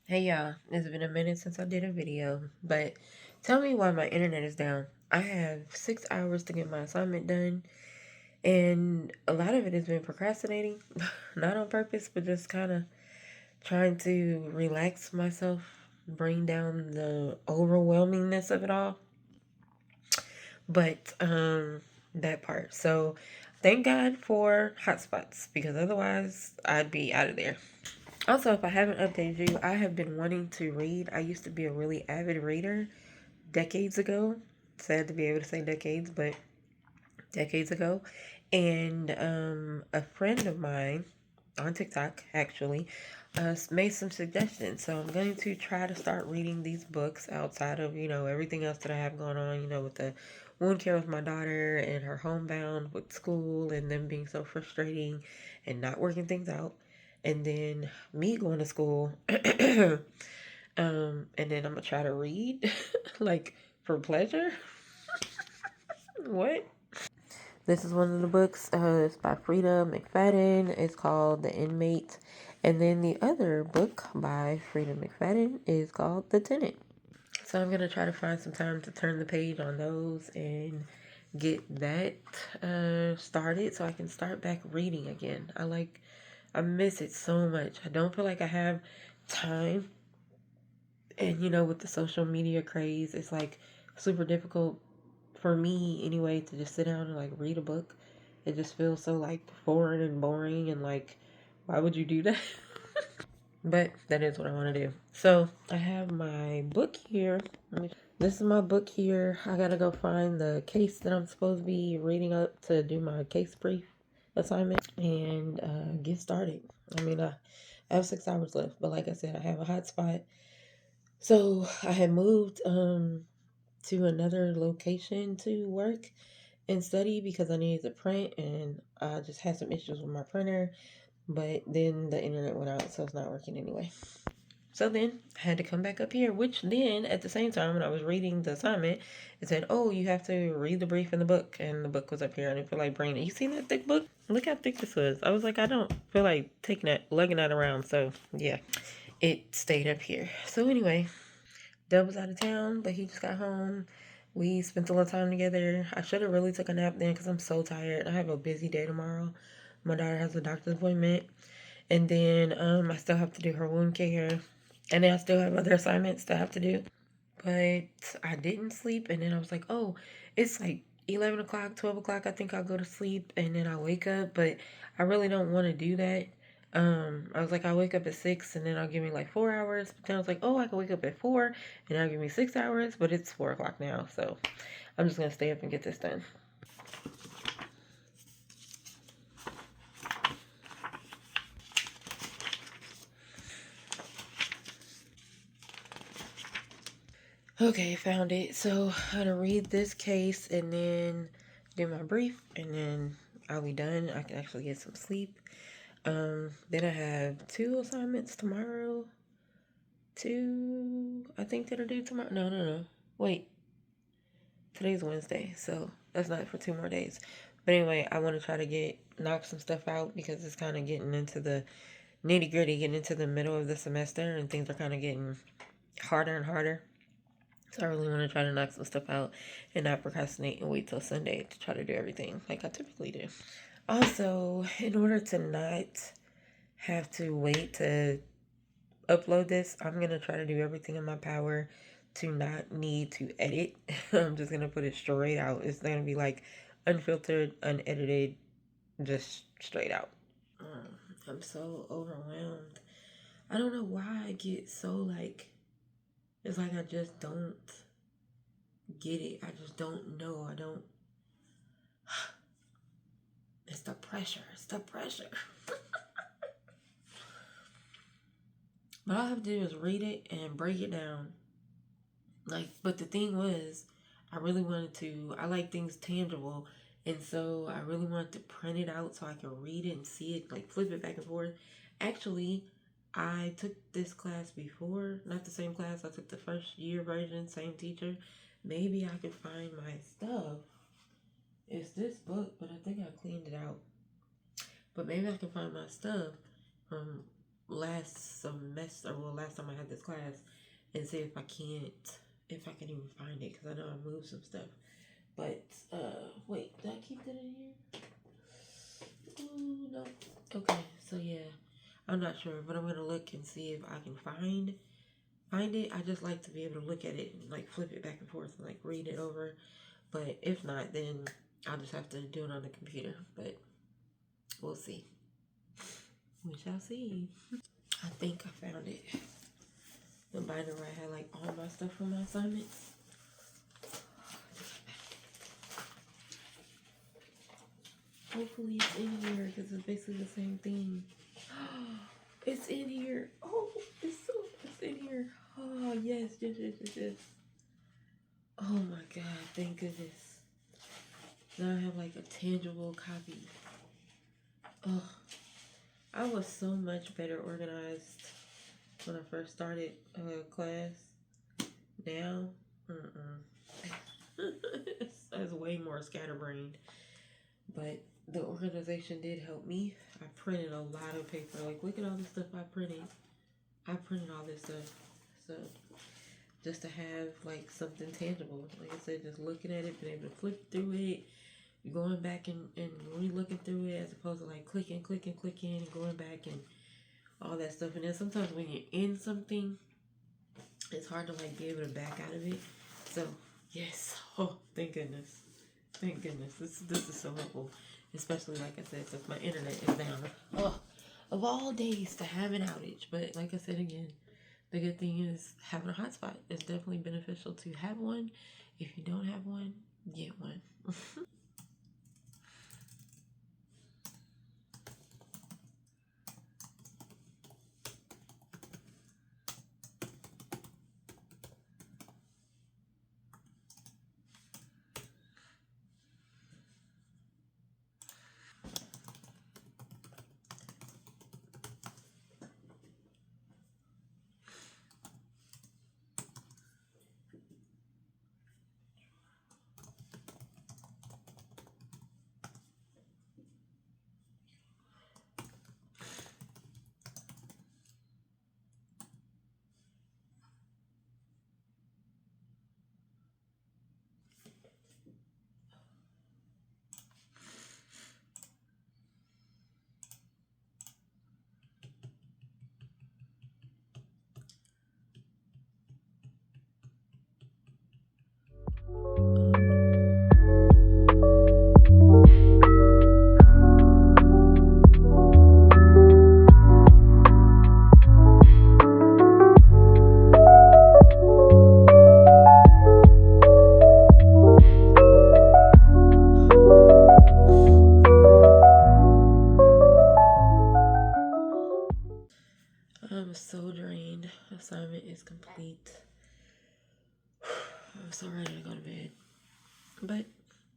Hey y'all, it's been a minute since I did a video, but tell me why my internet is down. I have 6 hours to get my assignment done, and a lot of it has been procrastinating, not on purpose, but just kind of trying to relax myself, bring down the overwhelmingness of it all. But that part. So thank God for hotspots because otherwise I'd be out of there. Also, if I haven't updated you, I have been wanting to read. I used to be a really avid reader decades ago. Sad to be able to say decades, but decades ago. And a friend of mine on TikTok actually made some suggestions. So I'm going to try to start reading these books outside of, everything else that I have going on, with the wound care with my daughter and her homebound with school and them being so frustrating and not working things out. And then me going to school. And then I'm going to try to read like for pleasure. What? This is one of the books. It's by Frida McFadden. It's called The Inmate. And then the other book by Frida McFadden is called The Tenant. So I'm going to try to find some time to turn the page on those and get that started so I can start back reading again. I miss it so much. I don't feel like I have time. And with the social media craze, it's like super difficult for me anyway to just sit down and like read a book. It just feels so like foreign and boring and like why would you do that? But that is what I want to do. So I have my book here. This is my book here. I gotta go find the case that I'm supposed to be reading up to do my case brief assignment and get started. I have 6 hours left, but like I said, I have a hot spot. So I had moved to another location to work and study because I needed to print and I just had some issues with my printer. But then the internet went out, so it's not working anyway. So then I had to come back up here, which then at the same time when I was reading the assignment, it said, "Oh, you have to read the brief in the book," and the book was up here. I didn't feel like bringing it. You seen that thick book? Look how thick this was. I was like, I don't feel like taking that, lugging that around. So yeah, it stayed up here. So anyway, Dub was out of town, but he just got home. We spent a little time together. I should have really took a nap then because I'm so tired. I have a busy day tomorrow. My daughter has a doctor's appointment, and then I still have to do her wound care, and then I still have other assignments that I have to do. But I didn't sleep, and then I was like, oh, it's like 11 o'clock, 12 o'clock. I think I'll go to sleep, and then I wake up, but I really don't want to do that. I was like, I'll wake up at 6, and then I'll give me like 4 hours. But then I was like, oh, I can wake up at 4, and I'll give me 6 hours, but it's 4 o'clock now, so I'm just gonna stay up and get this done. Okay, found it. So I'm gonna read this case and then do my brief, and then I'll be done. I can actually get some sleep. Then I have two assignments tomorrow. Two, I think that are due tomorrow. No, no, no. Wait, today's Wednesday, so that's not for 2 more days. But anyway, I want to try to knock some stuff out because it's kind of getting into the nitty gritty, getting into the middle of the semester, and things are kind of getting harder and harder. So I really want to try to knock some stuff out and not procrastinate and wait till Sunday to try to do everything like I typically do. Also, in order to not have to wait to upload this, I'm going to try to do everything in my power to not need to edit. I'm just going to put it straight out. It's going to be like unfiltered, unedited, just straight out. I'm so overwhelmed. I don't know why I get so like, it's like I just don't get it. I just don't know. I don't. It's the pressure. It's the pressure. But all I have to do is read it and break it down. Like, but the thing was, I really wanted to. I like things tangible, and so I really wanted to print it out so I could read it and see it, like flip it back and forth. Actually, I took this class before, not the same class. I took the first year version, same teacher. Maybe I could find my stuff. It's this book, but I think I cleaned it out. But maybe I can find my stuff from last semester, well, last time I had this class, and see if I can even find it, because I know I moved some stuff. But, wait, did I keep that in here? Ooh, no. Okay, so yeah, I'm not sure, but I'm gonna look and see if I can find it. I just like to be able to look at it and like flip it back and forth and like read it over. But if not, then I'll just have to do it on the computer. But we'll see. We shall see. I think I found it. The binder where I had like all my stuff for my assignments. Hopefully it's in here because it's basically the same thing. It's in here. Oh, it's in here. Oh, yes. Oh my God, thank goodness. Now I have like a tangible copy. Oh, I was so much better organized when I first started class. Now, it's way more scatterbrained. But the organization did help me. I printed a lot of paper. Like, look at all the stuff I printed. I printed all this stuff. So, just to have, like, something tangible. Like I said, just looking at it, being able to flip through it, going back and re-looking through it, as opposed to, like, clicking, and going back and all that stuff. And then sometimes when you're in something, it's hard to, like, be able to back out of it. So, yes. Oh, thank goodness. Thank goodness. This is so helpful. Especially, like I said, since my internet is down. Oh, of all days to have an outage. But like I said again, the good thing is having a hotspot is definitely beneficial to have one. If you don't have one, get one. I'm so drained. Assignment is complete. I'm so ready to go to bed. But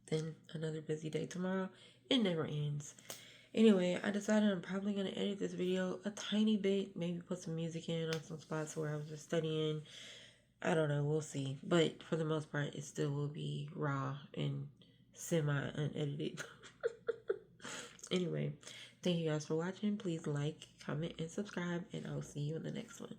then another busy day tomorrow. It never ends. Anyway, I decided I'm probably going to edit this video a tiny bit. Maybe put some music in on some spots where I was just studying. I don't know. We'll see. But for the most part, it still will be raw and semi-unedited. Anyway, thank you guys for watching. Please like, comment, and subscribe. And I'll see you in the next one.